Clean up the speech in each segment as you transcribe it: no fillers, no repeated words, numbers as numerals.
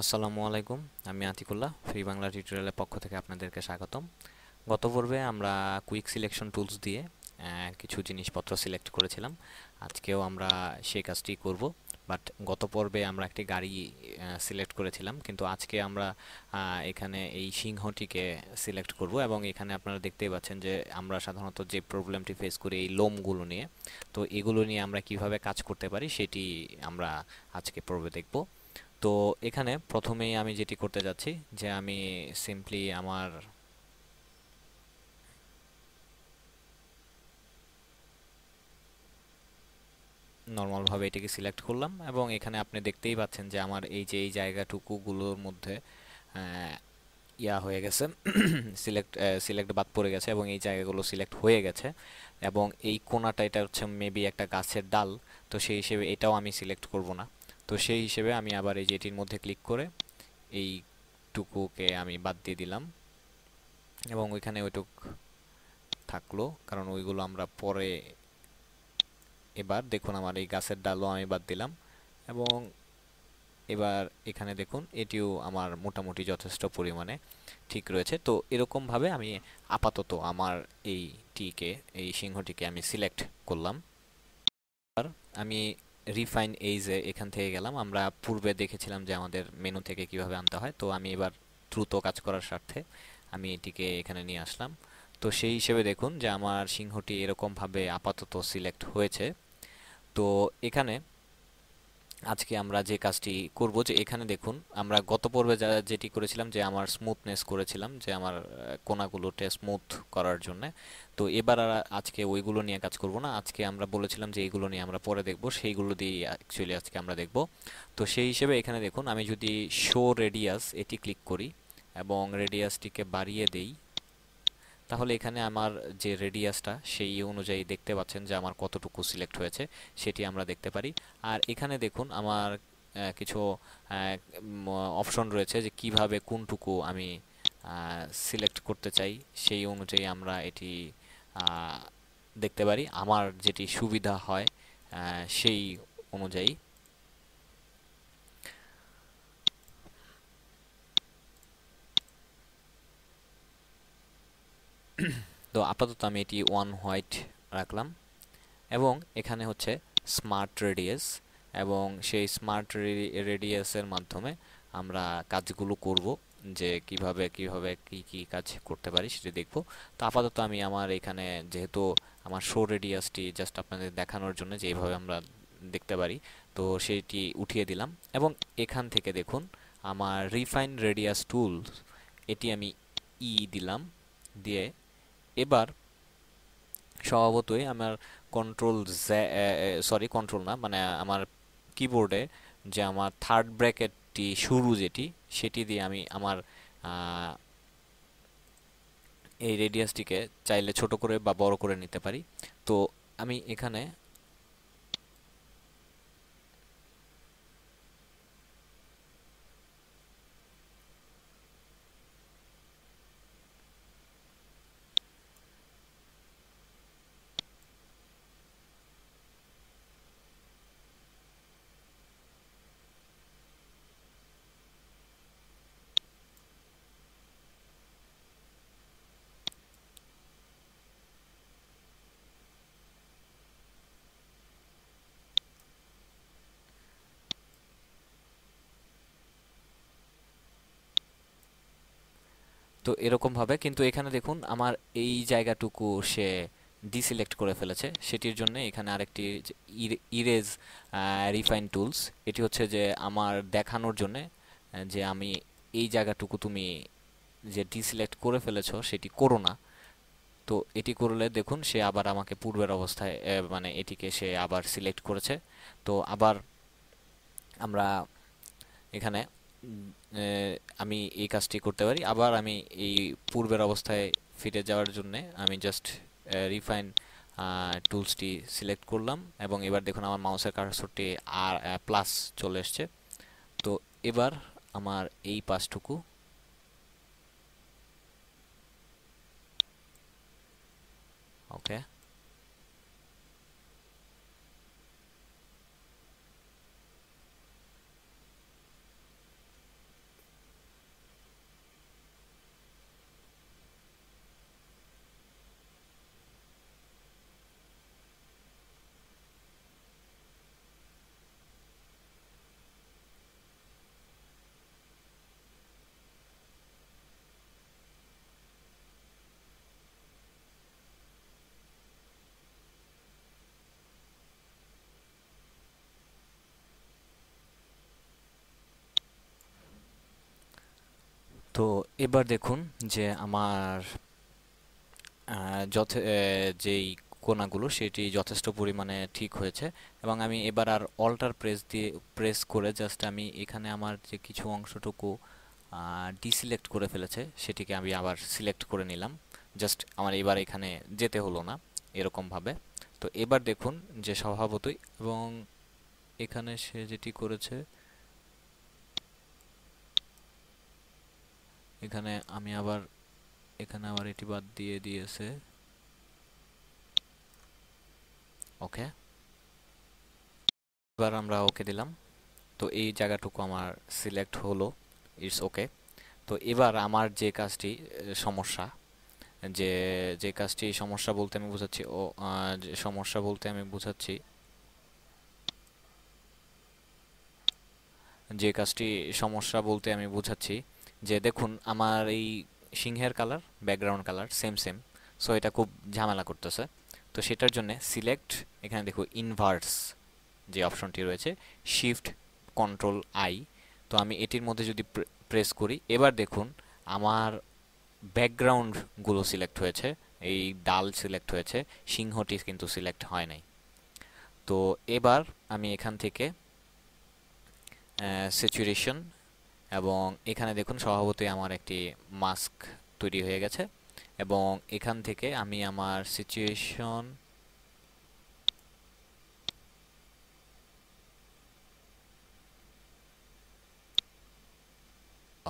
আসসালামু আলাইকুম। আমি আতিকুল্লাহ, ফ্রি বাংলা টিউটোরিয়ালের পক্ষ থেকে আপনাদেরকে স্বাগতম। গত পর্বে আমরা কুইক সিলেকশন টুলস দিয়ে কিছু জিনিসপত্র সিলেক্ট করেছিলাম। আজকেও আমরা সেই কাজটি করব। বাট গত পর্বে আমরা একটি গাড়ি সিলেক্ট করেছিলাম, কিন্তু আজকে আমরা এখানে এই সিংহটিকে সিলেক্ট করব। এবং এখানে আপনারা দেখতেই পাচ্ছেন যে আমরা সাধারণত যে প্রবলেমটি ফেস করি এই লোমগুলো নিয়ে, তো এগুলো নিয়ে আমরা কিভাবে কাজ করতে পারি সেটি আমরা আজকে পর্বে দেখব। তো এখানে প্রথমেই আমি যেটি করতে যাচ্ছি যে আমি সিম্পলি আমার নর্মালভাবে এটিকে সিলেক্ট করলাম, এবং এখানে আপনি দেখতেই পাচ্ছেন যে আমার এই যে এই জায়গাটুকুগুলোর মধ্যে আহ, ইয়া হয়ে গেছে, সিলেক্ট সিলেক্ট বাদ পড়ে গেছে এবং এই জায়গাগুলো সিলেক্ট হয়ে গেছে। এবং এই কোণাটা এটা হচ্ছে মেবি একটা গাছের ডাল, তো সেই হিসেবে এটাও আমি সিলেক্ট করব না। তো সেই হিসেবে আমি আবার এই যে এটির মধ্যে ক্লিক করে এইটুকুকে আমি বাদ দিয়ে দিলাম, এবং ওইখানে ওইটুক থাকলো কারণ ওইগুলো আমরা পরে। এবার দেখুন আমার এই গাছের ডালও আমি বাদ দিলাম, এবং এবার এখানে দেখুন এটিও আমার মোটামুটি যথেষ্ট পরিমাণে ঠিক রয়েছে। তো এরকমভাবে আমি আপাতত আমার এইটিকে, এই সিংহটিকে আমি সিলেক্ট করলাম। আর আমি রিফাইন এইজে এখান থেকে গেলাম। আমরা পূর্বে দেখেছিলাম যে আমাদের মেনু থেকে কিভাবে আনতে হয়, তো আমি এবার দ্রুত কাজ করার স্বার্থে আমি এটিকে এখানে নিয়ে আসলাম। তো সেই হিসেবে দেখুন যে আমার সিংহটি এরকমভাবে আপাতত সিলেক্ট হয়েছে। তো এখানে আজকে আমরা যে কাজটি করব, যে এখানে দেখুন আমরা গত পর্বে যেটি করেছিলাম যে আমার স্মুথনেস করেছিলাম, যে আমার কোণাগুলোতে স্মুথ করার জন্য। তো এবার আর আজকে ওইগুলো নিয়ে কাজ করব না। আজকে আমরা বলেছিলাম যে এইগুলো নিয়ে আমরা পরে দেখব, সেইগুলো দিয়ে অ্যাকচুয়ালি আজকে আমরা দেখব। তো সেই হিসেবে এখানে দেখুন আমি যদি শো রেডিয়াস এটি ক্লিক করি এবং রেডিয়াসটিকে বাড়িয়ে দেই, তাহলে এখানে আমার যে রেডিয়াসটা সেই অনুযায়ী দেখতে পাচ্ছেন যে আমার কতটুকু সিলেক্ট হয়েছে সেটি আমরা দেখতে পারি। আর এখানে দেখুন আমার কিছু অপশন রয়েছে যে কিভাবে কোনটুকু আমি সিলেক্ট করতে চাই, সেই অনুযায়ী আমরা এটি আহ, দেখতে পারি আমার যেটি সুবিধা হয় সেই অনুযায়ী। তো আপাতত আমি এটি ওয়ান হোয়াইট রাখলাম, এবং এখানে হচ্ছে স্মার্ট রেডিয়াস, এবং সেই স্মার্ট রেডিয়াসের মাধ্যমে আমরা কাজগুলো করব, যে কিভাবে কিভাবে কি কি কাজ করতে পারি সেটা দেখব। তো আপাতত আমি আমার এখানে যেহেতু আমার শো রেডিয়াসটি জাস্ট আপনাদের দেখানোর জন্য যে এইভাবে আমরা দেখতে পারি, তো সেটি উঠিয়ে দিলাম। এবং এখান থেকে দেখুন আমার রিফাইন রেডিয়াস টুল, এটি আমি দিলাম, দিয়ে এবার স্বভাবতই আমার কন্ট্রোল, সরি কন্ট্রোল না, মানে আমার কিবোর্ডে যে আমার থার্ড ব্র্যাকেটটি শুরু যেটি, সেটি দিয়ে আমি আমার আহ, এই রেডিয়াসটিকে চাইলে ছোট করে বা বড় করে নিতে পারি। তো আমি এখানে তো এরকম ভাবে, কিন্তু এখানে দেখুন আমার এই জায়গাটুকু সে ডিসিলেক্ট করে ফেলেছে। সেটির জন্য এখানে আরেকটি ইরেজ রিফাইন টুলস, এটি হচ্ছে যে আমার দেখানোর জন্য যে আমি এই জায়গাটুকু তুমি যে ডিসিলেক্ট করে ফেলেছো সেটি করো না। তো এটি করলে দেখুন সে আবার আমাকে পূর্বের অবস্থায় মানে এটিকে সে আবার সিলেক্ট করেছে। তো আবার আমরা এখানে আমি এই কাজটি করতে পারি। আবার আমি এই পূর্বের অবস্থায় ফিরে যাওয়ার জন্য আমি জাস্ট রিফাইন টুলসটি সিলেক্ট করলাম, এবং এবার দেখুন আমার মাউসের কার্সরটি আর প্লাস চলে এসছে। তো এবার আমার এই পাশটুকু, ওকে, তো এবার দেখুন যে আমার যেই কোণাগুলো সেটি যথেষ্ট পরিমাণে ঠিক হয়েছে, এবং আমি এবার আর অল্টার প্রেস করে জাস্ট আমি এখানে আমার যে কিছু অংশটুকু ডিসিলেক্ট করে ফেলেছে সেটিকে আমি আবার সিলেক্ট করে নিলাম। জাস্ট আমার এবার এখানে যেতে হলো না এরকম ভাবে। তো এবার দেখুন যে স্বভাবতই, এবং এখানে সে যেটি করেছে, এখানে আমি আবার এখানে আবার এটি বাদ দিয়ে দিয়েছে। ওকে, এবার আমরা ওকে দিলাম। তো এই জায়গাটুকু আমার সিলেক্ট হলো, ইটস ওকে। তো এবার আমার যে কাজটি সমস্যা, যে যে কাজটি সমস্যা বলতে আমি বোঝাচ্ছি যে সমস্যা বলতে আমি বোঝাচ্ছি যে কাজটি সমস্যা বলতে আমি বোঝাচ্ছি যে দেখুন আমার এই সিংহের colour, background colour same same. So এটা খুব ঝামেলা করতেছে। তো সেটার জন্য সিলেক্ট, এখানে দেখো ইনভার্স যে অপশনটি রয়েছে, শিফট কন্ট্রোল আই। তো আমি এটির মধ্যে যদি প্রেস করি, এবার দেখুন আমার ব্যাকগ্রাউন্ডগুলো সিলেক্ট হয়েছে, এই ডাল সিলেক্ট হয়েছে, সিংহটি কিন্তু সিলেক্ট হয় নাই। তো এবার আমি এখান থেকে স্যাচুরেশন, এবং এখানে দেখুন স্বভাবতই আমার একটি মাস্ক তৈরি হয়ে গেছে, এবং এখান থেকে আমি আমার সিচুয়েশন,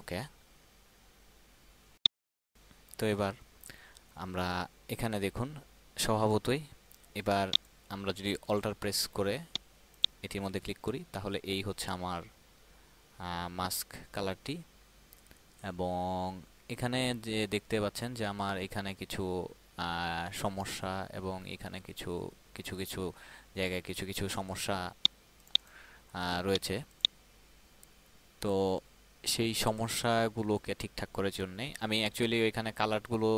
ওকে। তো এবার আমরা এখানে দেখুন স্বভাবতই, এবার আমরা যদি অল্টার প্রেস করে এটির মধ্যে ক্লিক করি তাহলে এই হচ্ছে আমার মাস্ক কালারটি। এবং এখানে যে দেখতে পাচ্ছেন যে আমার এখানে কিছু সমস্যা, এবং এখানে কিছু কিছু কিছু জায়গায় কিছু কিছু সমস্যা রয়েছে। তো সেই সমস্যাগুলোকে ঠিকঠাক করার জন্যে আমি অ্যাকচুয়ালি এখানে কালারগুলো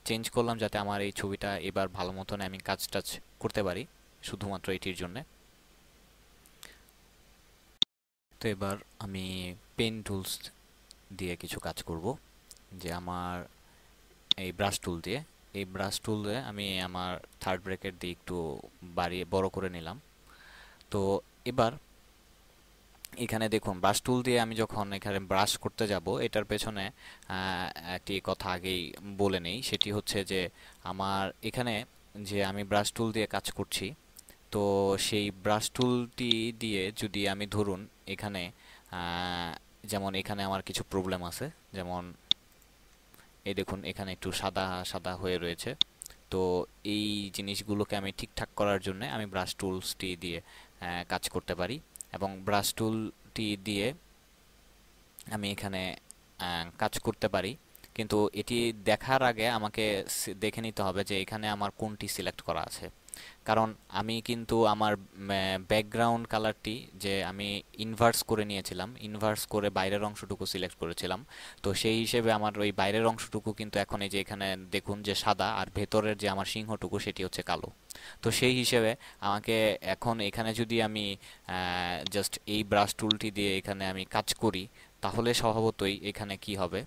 চেঞ্জ করলাম, যাতে আমার এই ছবিটা এবার ভালো মতন আমি কাজ টাজ করতে পারি, শুধুমাত্র এটির জন্যে। তো এবার আমি পেন টুলস দিয়ে কিছু কাজ করব, যে আমার এই ব্রাশ টুল দিয়ে, এই ব্রাশ টুল দিয়ে আমি আমার থার্ড ব্র্যাকেট দিয়ে একটু বাড়িয়ে বড় করে নিলাম। তো এবার এখানে দেখুন ব্রাশ টুল দিয়ে আমি যখন এখানে ব্রাশ করতে যাব, এটার পেছনে একটি কথা আগেই বলে নেই, সেটি হচ্ছে যে আমার এখানে যে আমি ব্রাশ টুল দিয়ে কাজ করছি, তো সেই ব্রাশ টুলটি দিয়ে যদি আমি ধরুন এখানে যেমন এখানে আমার কিছু প্রবলেম আছে, যেমন এই দেখুন এখানে একটু সাদা সাদা হয়ে রয়েছে। তো এই জিনিসগুলোকে আমি ঠিকঠাক করার জন্য আমি ব্রাশ টুলসটি দিয়ে কাজ করতে পারি, এবং ব্রাশ টুলটি দিয়ে আমি এখানে কাজ করতে পারি। কিন্তু এটি দেখার আগে আমাকে দেখে নিতে হবে যে এখানে আমার কোনটি সিলেক্ট করা আছে, কারণ আমি কিন্তু আমার ব্যাকগ্রাউন্ড কালারটি যে আমি ইনভার্স করে নিয়েছিলাম, ইনভার্স করে বাইরের অংশটুকু সিলেক্ট করেছিলাম। তো সেই হিসেবে আমার ওই বাইরের অংশটুকু কিন্তু এখন এই যে এখানে দেখুন যে সাদা, আর ভেতরের যে আমার সিংহটুকু সেটি হচ্ছে কালো। তো সেই হিসেবে আমাকে এখন এখানে যদি আমি জাস্ট এই ব্রাশ টুলটি দিয়ে এখানে আমি কাজ করি, তাহলে স্বভাবতই এখানে কি হবে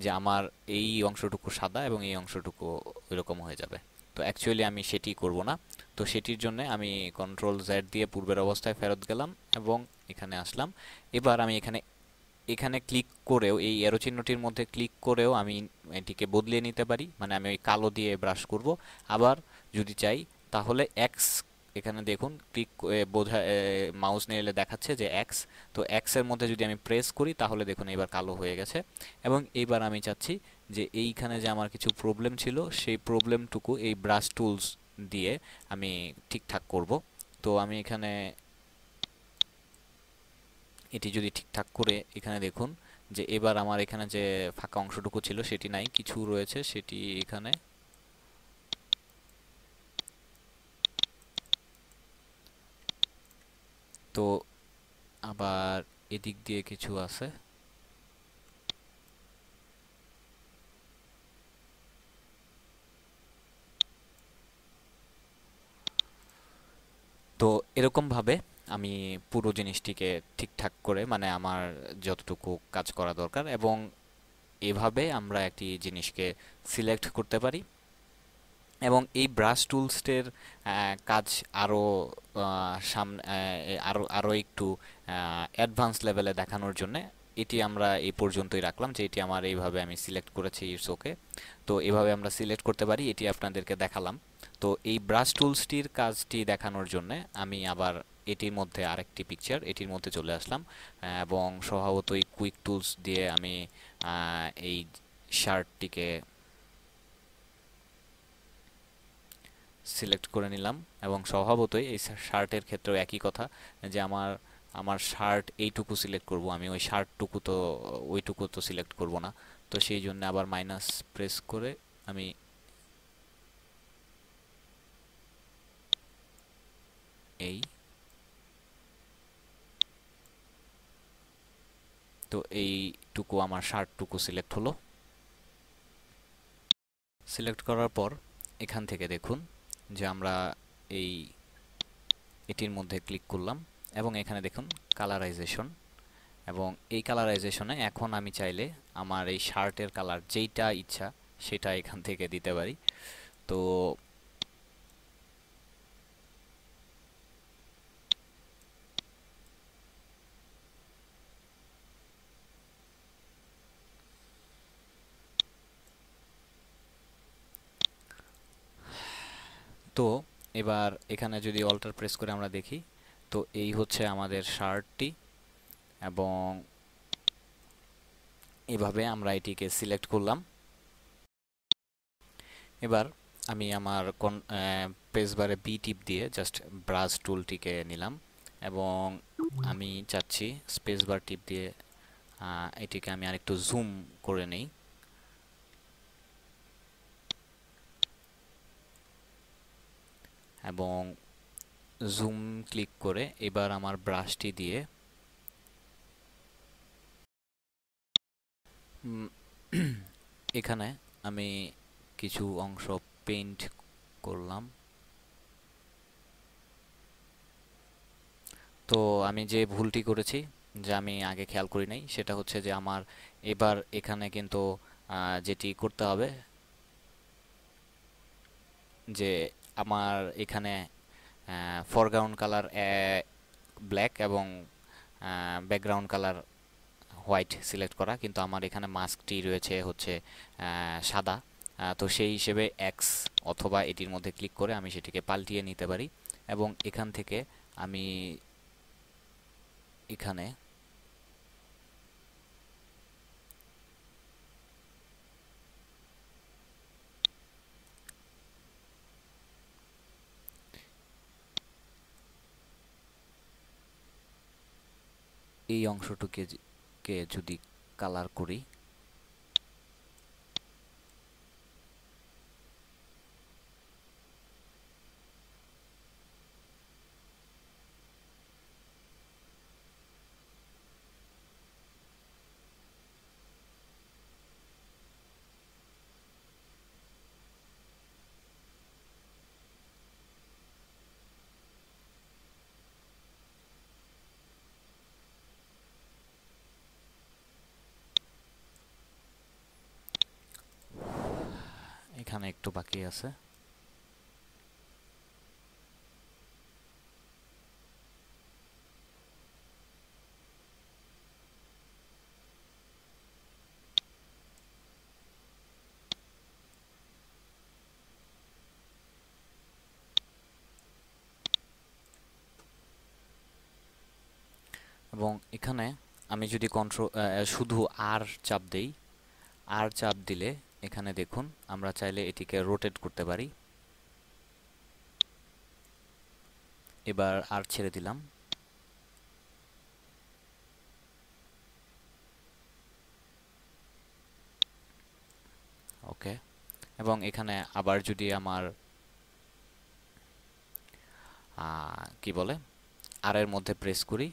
যে আমার এই অংশটুকু সাদা এবং এই অংশটুকু এরকম হয়ে যাবে। তো অ্যাকচুয়ালি আমি সেটি করব না। তো সেটির জন্য আমি কন্ট্রোল জেড দিয়ে পূর্বের অবস্থায় ফেরত গেলাম এবং এখানে আসলাম। এবার আমি এখানে এখানে ক্লিক করেও, এই অ্যারো চিহ্নটির মধ্যে ক্লিক করেও আমি এটিকে বদলিয়ে নিতে পারি, মানে আমি ওই কালো দিয়ে ব্রাশ করব। আবার যদি চাই তাহলে এক্স, এখানে দেখুন ক্লিক বোঝা মাউস নিয়ে দেখাচ্ছে যে এক্স। তো এক্স এর মধ্যে যদি আমি প্রেস করি তাহলে দেখুন এবার কালো হয়ে গেছে। এবং এইবার আমি চাচ্ছি যে এইখানে যে আমার কিছু প্রবলেম ছিল সেই প্রবলেমটুকু এই ব্রাশ টুলস দিয়ে আমি ঠিকঠাক করব। তো আমি এখানে এটি যদি ঠিকঠাক করে এখানে দেখুন যে এবার আমার এখানে যে ফাঁকা অংশটুকু ছিল সেটি নাই, কিছু রয়েছে সেটি এখানে। তো আবার এদিক দিয়ে কিছু আছে। তো এরকম ভাবে আমি পুরো জিনিসটিকে ঠিকঠাক করে, মানে আমার যতটুকু কাজ করা দরকার, এবং এভাবে আমরা একটি জিনিসকে সিলেক্ট করতে পারি। এবং এই ব্রাশ টুলসটির কাজ আরও সামনে, আরও একটু অ্যাডভান্স লেভেলে দেখানোর জন্য এটি আমরা এই পর্যন্তই রাখলাম, যে এটি আমার এইভাবে আমি সিলেক্ট করেছি, ইটস ওকে। তো এভাবে আমরা সিলেক্ট করতে পারি, এটি আপনাদেরকে দেখালাম। তো এই ব্রাশ টুলসটির কাজটি দেখানোর জন্য আমি আবার এটির মধ্যে আরেকটি পিকচার, এটির মধ্যে চলে আসলাম, এবং স্বভাবতই কুইক টুলস দিয়ে আমি এই শার্টটিকে সিলেক্ট করে নিলাম। এবং স্বভাবতই এই শার্টের ক্ষেত্রেও একই কথা, যে আমার আমার শার্ট এইটুকু সিলেক্ট করব, আমি ওই শার্টটুকু তো ওইটুকু তো সিলেক্ট করব না। তো সেই জন্য আবার মাইনাস প্রেস করে আমি এই তো এইটুকু আমার শার্টটুকু সিলেক্ট হলো। সিলেক্ট করার পর এখান থেকে দেখুন যে আমরা এই এটির মধ্যে ক্লিক করলাম, এবং এখানে দেখুন কালারাইজেশন। এবং এই কালারাইজেশনে এখন আমি চাইলে আমার এই শার্টের কালার যেইটা ইচ্ছা সেটা এখান থেকে দিতে পারি। তো তো এবার এখানে যদি অল্টার প্রেস করে আমরা দেখি, তো এই হচ্ছে আমাদের শার্টটি। এবং এভাবে আমরা এটিকে সিলেক্ট করলাম। এবার আমি আমার প্রেস বারে বি টিপ দিয়ে জাস্ট ব্রাশ টুলটিকে নিলাম, এবং আমি চাচ্ছি স্পেস বার টিপ দিয়ে এটিকে আমি আরেকটু জুম করে নেই। এবং জুম ক্লিক করে এবার আমার ব্রাশটি দিয়ে এখানে আমি কিছু অংশ পেইন্ট করলাম। তো আমি যে ভুলটি করেছি, যে আমি আগে খেয়াল করি নাই, সেটা হচ্ছে যে আমার এবার এখানে কিন্তু যেটি করতে হবে, যে আমার এখানে ফরগ্রাউন্ড কালার ব্ল্যাক এবং ব্যাকগ্রাউন্ড কালার হোয়াইট সিলেক্ট করা, কিন্তু আমার এখানে মাস্কটি রয়েছে হচ্ছে সাদা। তো সেই হিসেবে এক্স অথবা এটির মধ্যে ক্লিক করে আমি সেটিকে পাল্টিয়ে নিতে পারি। এবং এখান থেকে আমি এখানে এই অংশটুকে যদি কালার করি, এখানে একটু বাকি আছে। এবং এখানে আমি যদি শুধু আর চাপ দেই, আর চাপ দিলে এখানে দেখুন আমরা চাইলে এটিকে রোটেট করতে পারি। এবার আর ছেড়ে দিলাম। ওকে। এবং এখানে আবার যদি আমার কি বলে আর এর মধ্যে প্রেস করি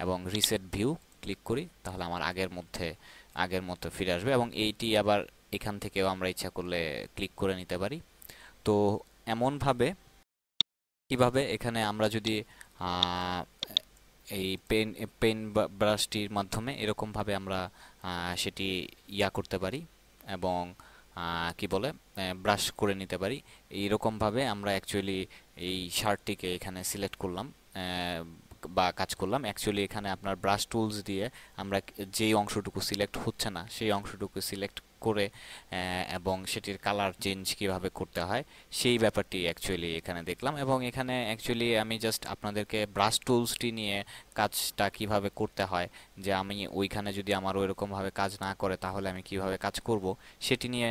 এবং রিসেট ভিউ ক্লিক করি, তাহলে আমার আগের মধ্যে ফিরে আসবে। এবং এইটি আবার এখান থেকেও আমরা ইচ্ছা করলে ক্লিক করে নিতে পারি। তো এমনভাবে কিভাবে এখানে আমরা যদি আহ, এই পেন ব্রাশটির মাধ্যমে এরকমভাবে আমরা সেটি করতে পারি এবং কি বলে ব্রাশ করে নিতে পারি। এইরকমভাবে আমরা অ্যাকচুয়ালি এই শার্টটিকে এখানে সিলেক্ট করলাম বা কাজ করলাম। অ্যাকচুয়ালি এখানে আপনার ব্রাশ টুলস দিয়ে আমরা যেই অংশটুকু সিলেক্ট হচ্ছে না সেই অংশটুকু সিলেক্ট করে এবং সেটির কালার চেঞ্জ কিভাবে করতে হয় সেই ব্যাপারটি অ্যাকচুয়ালি এখানে দেখলাম। এবং এখানে অ্যাকচুয়ালি আমি জাস্ট আপনাদেরকে ব্রাশ টুলসটি নিয়ে কাজটা কিভাবে করতে হয়, যে আমি ওইখানে যদি আমার ওইরকমভাবে কাজ না করে তাহলে আমি কিভাবে কাজ করব সেটি নিয়ে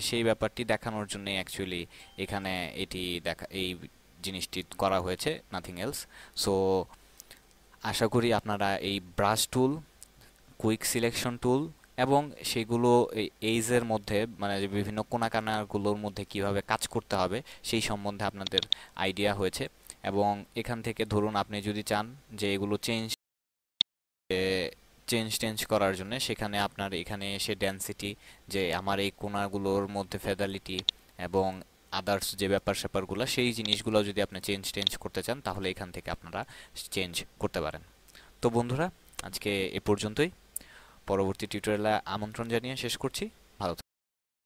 সেই ব্যাপারটি দেখানোর জন্য অ্যাকচুয়ালি এখানে এটি দেখা এই জিনিসটি করা হয়েছে, নাথিং এলস। সো আশা করি আপনারা এই ব্রাশ টুল, কুইক সিলেকশন টুল এবং সেগুলো এই এইজের মধ্যে মানে যে বিভিন্ন কোনাকানাগুলোর মধ্যে কিভাবে কাজ করতে হবে সেই সম্বন্ধে আপনাদের আইডিয়া হয়েছে। এবং এখান থেকে ধরুন আপনি যদি চান যে এগুলো চেঞ্জ করার জন্য, সেখানে আপনার এখানে এসে ডেনসিটি, যে আমার এই কোণাগুলোর মধ্যে ফেদালিটি এবং আদার্স যে ব্যাপার স্যাপারগুলো সেই জিনিসগুলো যদি আপনি চেঞ্জ করতে চান তাহলে এখান থেকে আপনারা চেঞ্জ করতে পারেন। তো বন্ধুরা, আজকে এ পর্যন্তই। পরবর্তী টিউটোরিয়ালে আমন্ত্রণ জানিয়ে শেষ করছি।